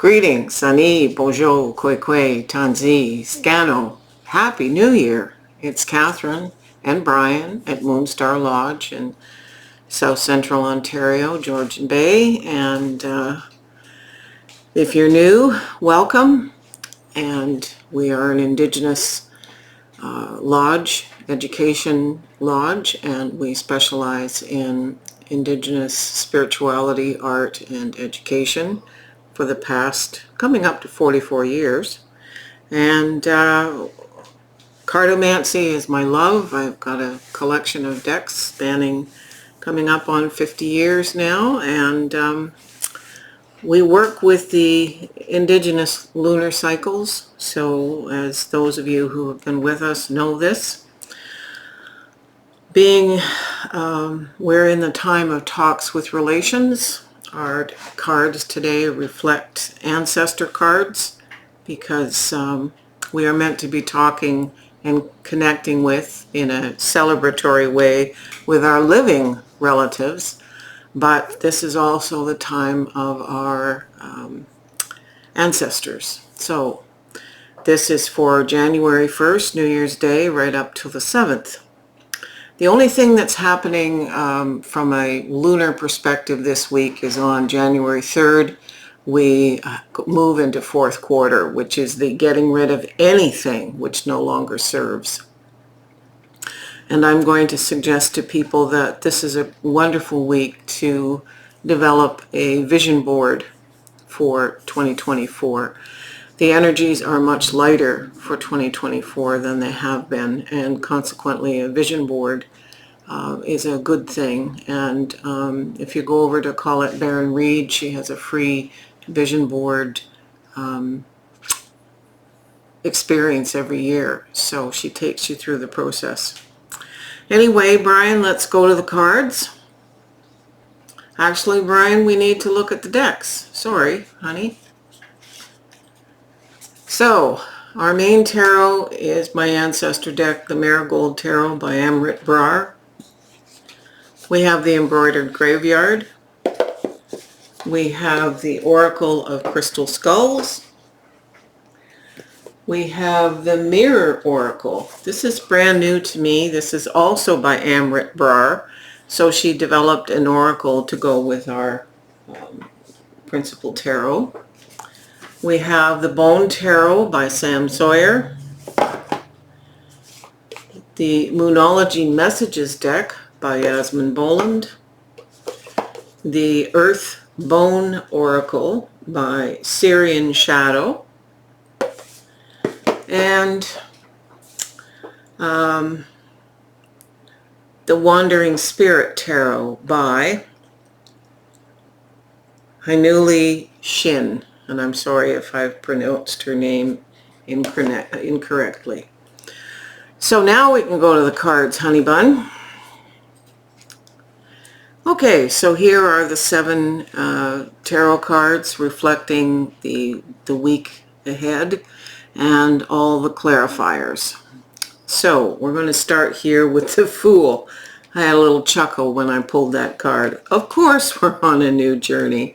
Greetings, Ani, Bonjour, Kwekwe, Tanzi, Scano. Happy New Year. It's Catherine and Brian at Moonstarlodge in South Central Ontario, Georgian Bay. And if you're new, welcome. And we are an Indigenous lodge, education lodge, and we specialize in Indigenous spirituality, art, and education for the past, coming up to 44 years. And cartomancy is my love. I've got a collection of decks spanning, coming up on 50 years now, and we work with the Indigenous lunar cycles. So as those of you who have been with us know this, being we're in the time of talks with relations, our cards today reflect ancestor cards because we are meant to be talking and connecting with, in a celebratory way, with our living relatives. But this is also the time of our ancestors. So this is for January 1st, New Year's Day, right up till the 7th. The only thing that's happening from a lunar perspective this week is on January 3rd, we move into fourth quarter, which is the getting rid of anything which no longer serves. And I'm going to suggest to people that this is a wonderful week to develop a vision board for 2024. The energies are much lighter for 2024 than they have been, and consequently a vision board is a good thing. And if you go over to Call It Baron Reed, she has a free vision board experience every year, so she takes you through the process. Anyway, Brian, let's go to the cards. Actually, Brian, we need to look at the decks. Sorry, honey. So, our main tarot is my ancestor deck, the Marigold Tarot by Amrit Brar. We have the Embroidered Graveyard. We have the Oracle of Crystal Skulls. We have the Mirror Oracle. This is brand new to me. This is also by Amrit Brar. So she developed an oracle to go with our principal tarot. We have the Bone Tarot by Sam Sawyer, the Moonology Messages deck by Yasmin Boland, the Earth Bone Oracle by Syrian Shadow, and the Wandering Spirit Tarot by Hainuli Shin. And I'm sorry if I've pronounced her name incorrectly. So now we can go to the cards, honey bun. Okay, so here are the 7 tarot cards reflecting the week ahead and all the clarifiers. So we're going to start here with the Fool. I had a little chuckle when I pulled that card. Of course we're on a new journey,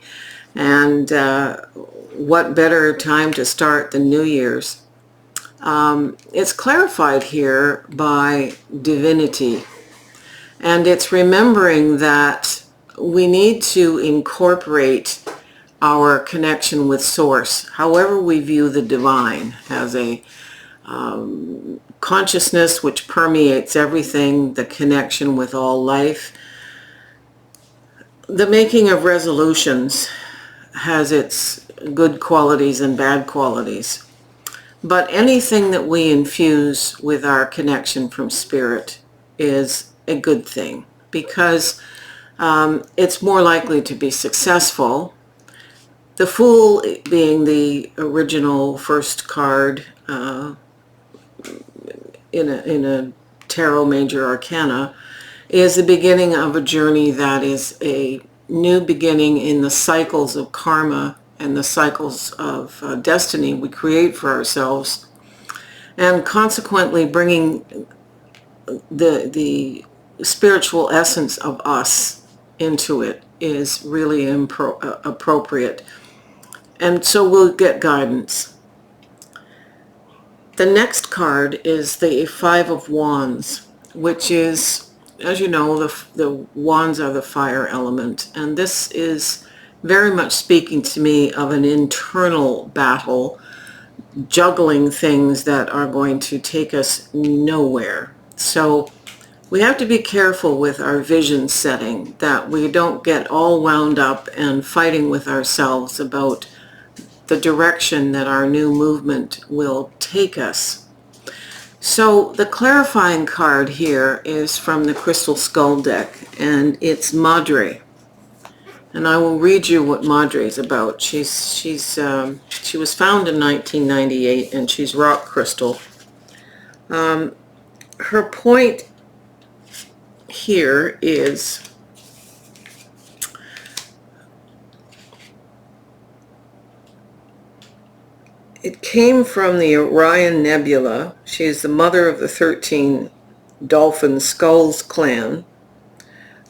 and what better time to start than New Year's? It's clarified here by divinity, and it's remembering that we need to incorporate our connection with Source, however we view the divine, as a consciousness which permeates everything, the connection with all life. The making of resolutions has its good qualities and bad qualities. But anything that we infuse with our connection from Spirit is a good thing, because it's more likely to be successful. The Fool, being the original first card in a Tarot Major Arcana, is the beginning of a journey that is a new beginning in the cycles of karma and the cycles of destiny we create for ourselves, and consequently bringing the spiritual essence of us into it is really appropriate. And so we'll get guidance. The next card is the Five of Wands, which is, as you know, the wands are the fire element. And this is very much speaking to me of an internal battle, juggling things that are going to take us nowhere. So we have to be careful with our vision setting, that we don't get all wound up and fighting with ourselves about the direction that our new movement will take us. So the clarifying card here is from the Crystal Skull deck, and it's Madre. And I will read you what Madre is about. She was found in 1998, and she's rock crystal. Her point here is it came from the Orion Nebula. She is the mother of the 13 dolphin skulls clan.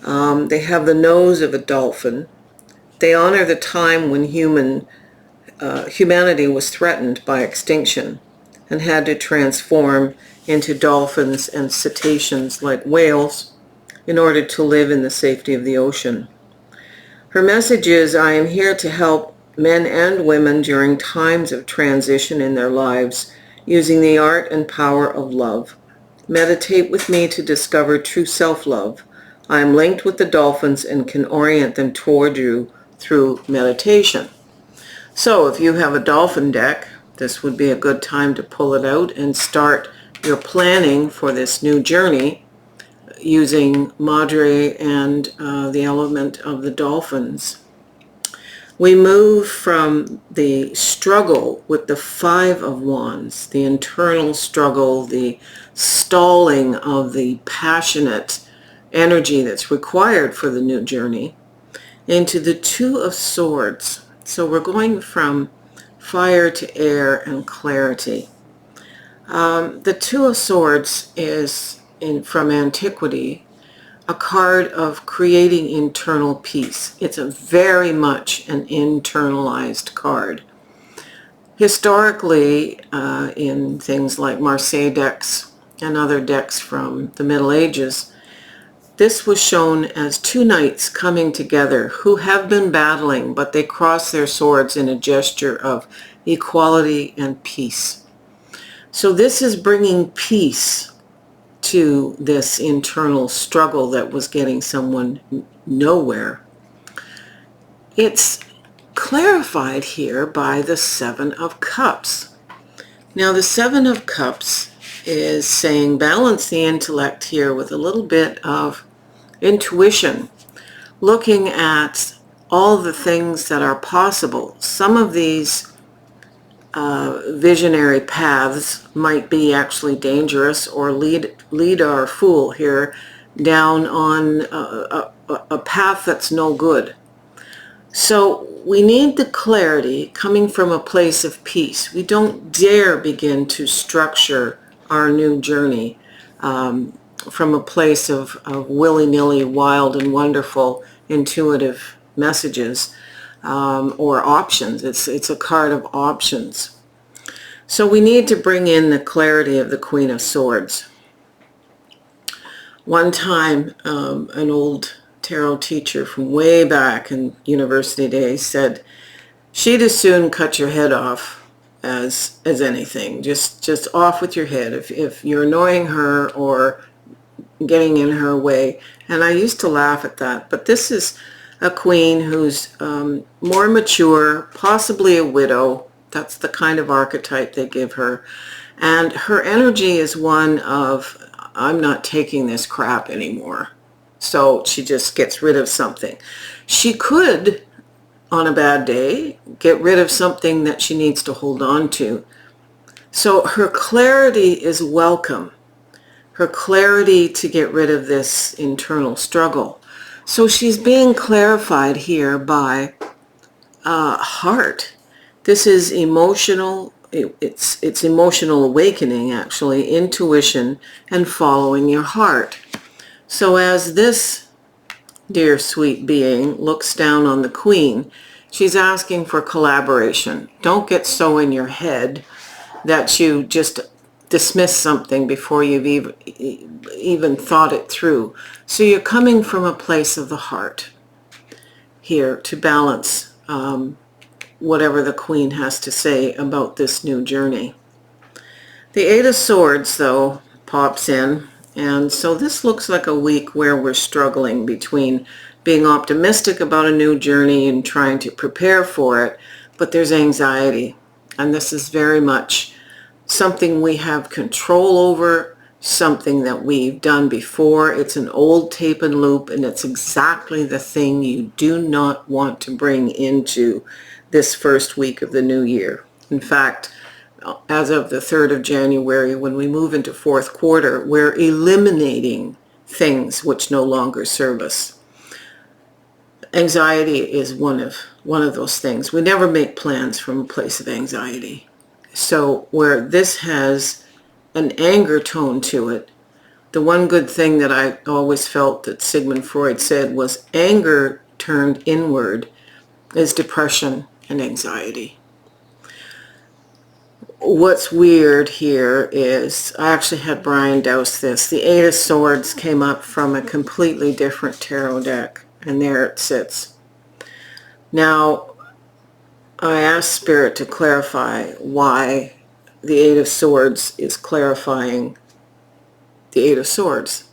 They have the nose of a dolphin. They honor the time when humanity was threatened by extinction and had to transform into dolphins and cetaceans like whales in order to live in the safety of the ocean. Her message is, I am here to help men and women during times of transition in their lives, using the art and power of love. Meditate with me to discover true self-love. I am linked with the dolphins and can orient them toward you through meditation. So if you have a dolphin deck, this would be a good time to pull it out and start your planning for this new journey using Madre and the element of the dolphins. We move from the struggle with the Five of Wands, the internal struggle, the stalling of the passionate energy that's required for the new journey, into the Two of Swords. So we're going from fire to air and clarity. The Two of Swords is, from antiquity, a card of creating internal peace. It's a very much an internalized card. Historically, in things like Marseille decks and other decks from the Middle Ages, this was shown as two knights coming together who have been battling, but they cross their swords in a gesture of equality and peace. So this is bringing peace to this internal struggle that was getting someone nowhere. It's clarified here by the Seven of Cups. Now the Seven of Cups is saying balance the intellect here with a little bit of intuition, looking at all the things that are possible. Some of these visionary paths might be actually dangerous or lead our fool here down on a path that's no good. So we need the clarity coming from a place of peace. We don't dare begin to structure our new journey from a place of willy-nilly, wild and wonderful, intuitive messages. Or options. It's a card of options. So we need to bring in the clarity of the Queen of Swords. One time, an old tarot teacher from way back in university days said, she'd as soon cut your head off as anything. Just off with your head if you're annoying her or getting in her way. And I used to laugh at that. But this is a queen who's more mature, possibly a widow. That's the kind of archetype they give her. And her energy is one of, I'm not taking this crap anymore. So she just gets rid of something. She could, on a bad day, get rid of something that she needs to hold on to. So her clarity is welcome. Her clarity to get rid of this internal struggle. So she's being clarified here by heart. This is emotional, it's emotional awakening, actually, intuition, and following your heart. So as this dear sweet being looks down on the queen, She's asking for collaboration. Don't get so in your head that you just dismiss something before you've even thought it through. So you're coming from a place of the heart here to balance whatever the Queen has to say about this new journey. The Eight of Swords, though, pops in, and so this looks like a week where we're struggling between being optimistic about a new journey and trying to prepare for it, but there's anxiety, and this is very much something we have control over, something that we've done before. It's an old tape and loop, and it's exactly the thing you do not want to bring into this first week of the new year. In fact, as of the 3rd of January, when we move into fourth quarter, we're eliminating things which no longer serve us. Anxiety is one of those things. We never make plans from a place of anxiety. So where this has an anger tone to it, the one good thing that I always felt that Sigmund Freud said was anger turned inward is depression and anxiety. What's weird here is, I actually had Brian douse this. The Eight of Swords came up from a completely different tarot deck, and there it sits. Now, I asked Spirit to clarify why the Eight of Swords is clarifying the Eight of Swords.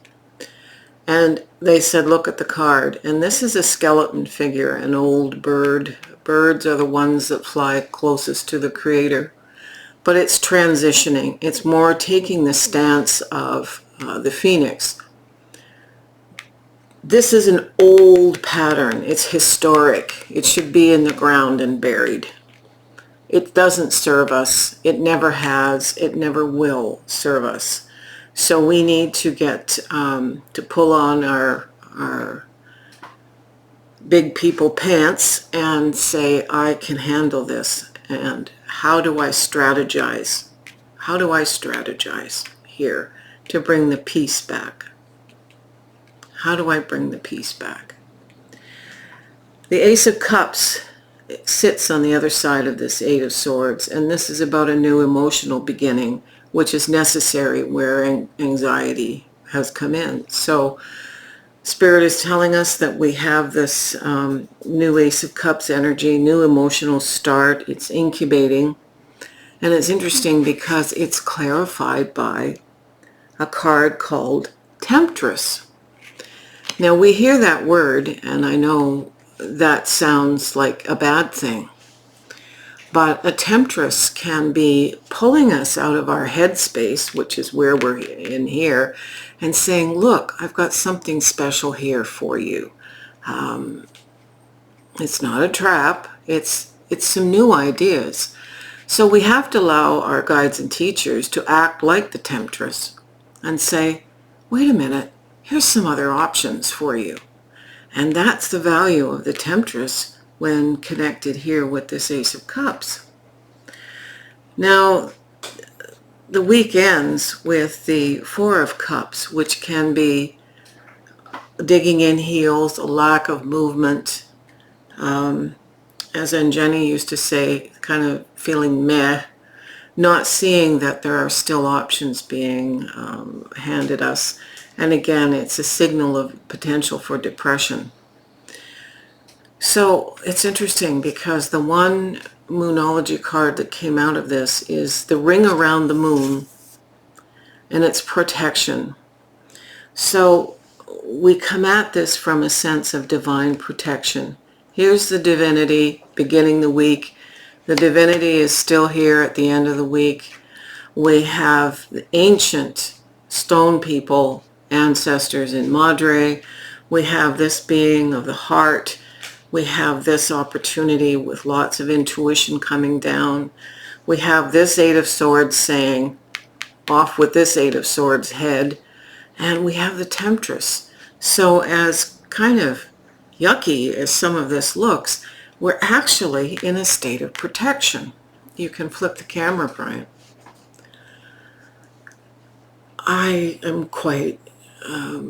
And they said, look at the card. And this is a skeleton figure, an old bird. Birds are the ones that fly closest to the Creator. But it's transitioning. It's more taking the stance of the phoenix. This is an old pattern. It's historic. It should be in the ground and buried. It doesn't serve us. It never has. It never will serve us. So we need to get to pull on our big people pants and say, I can handle this. And how do I strategize? How do I strategize here to bring the peace back? How do I bring the peace back? The Ace of Cups sits on the other side of this Eight of Swords, and this is about a new emotional beginning, which is necessary where anxiety has come in. So Spirit is telling us that we have this new Ace of Cups energy, new emotional start. It's incubating. And it's interesting because it's clarified by a card called Temptress. Now we hear that word, and I know that sounds like a bad thing. But a temptress can be pulling us out of our headspace, which is where we're in here, and saying, look, I've got something special here for you. It's not a trap. It's some new ideas. So we have to allow our guides and teachers to act like the temptress and say, wait a minute, here's some other options for you. And that's the value of the temptress when connected here with this Ace of Cups. Now, the week ends with the Four of Cups, which can be digging in heels, a lack of movement. As Aunt Jenny used to say, kind of feeling meh, not seeing that there are still options being handed us. And again, it's a signal of potential for depression. So it's interesting because the one Moonology card that came out of this is the ring around the moon, and it's protection. So we come at this from a sense of divine protection. Here's the divinity beginning the week. The divinity is still here at the end of the week. We have the ancient stone people, ancestors in Madre. We have this being of the heart. We have this opportunity with lots of intuition coming down. We have this Eight of Swords saying, off with this Eight of Swords head. And we have the Temptress. So as kind of yucky as some of this looks, we're actually in a state of protection. You can flip the camera, Brian. I am quite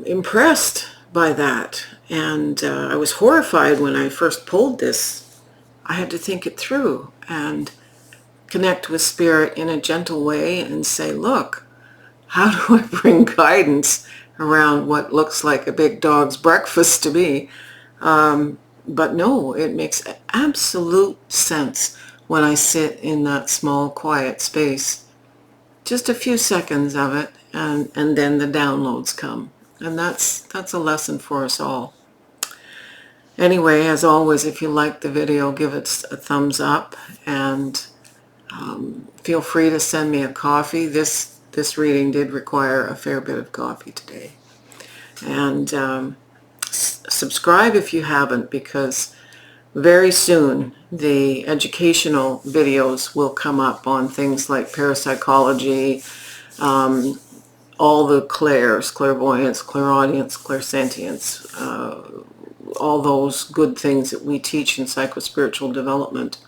impressed by that. And I was horrified when I first pulled this I had to think it through and connect with Spirit in a gentle way and say, look, how do I bring guidance around what looks like a big dog's breakfast to me? But no, it makes absolute sense when I sit in that small, quiet space. Just a few seconds of it, and then the downloads come. And that's a lesson for us all. Anyway, as always, if you like the video, give it a thumbs up, and feel free to send me a coffee. This reading did require a fair bit of coffee today. And subscribe if you haven't, because very soon the educational videos will come up on things like parapsychology, all the clairs, clairvoyance, clairaudience, clairsentience, all those good things that we teach in psychospiritual development,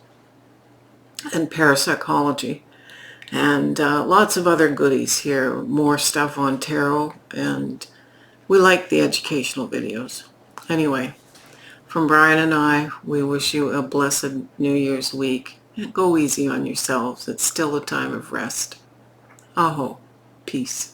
and parapsychology, and lots of other goodies here, more stuff on tarot, and we like the educational videos. Anyway, from Brian and I, we wish you a blessed New Year's week. Go easy on yourselves. It's still a time of rest. Aho. Peace.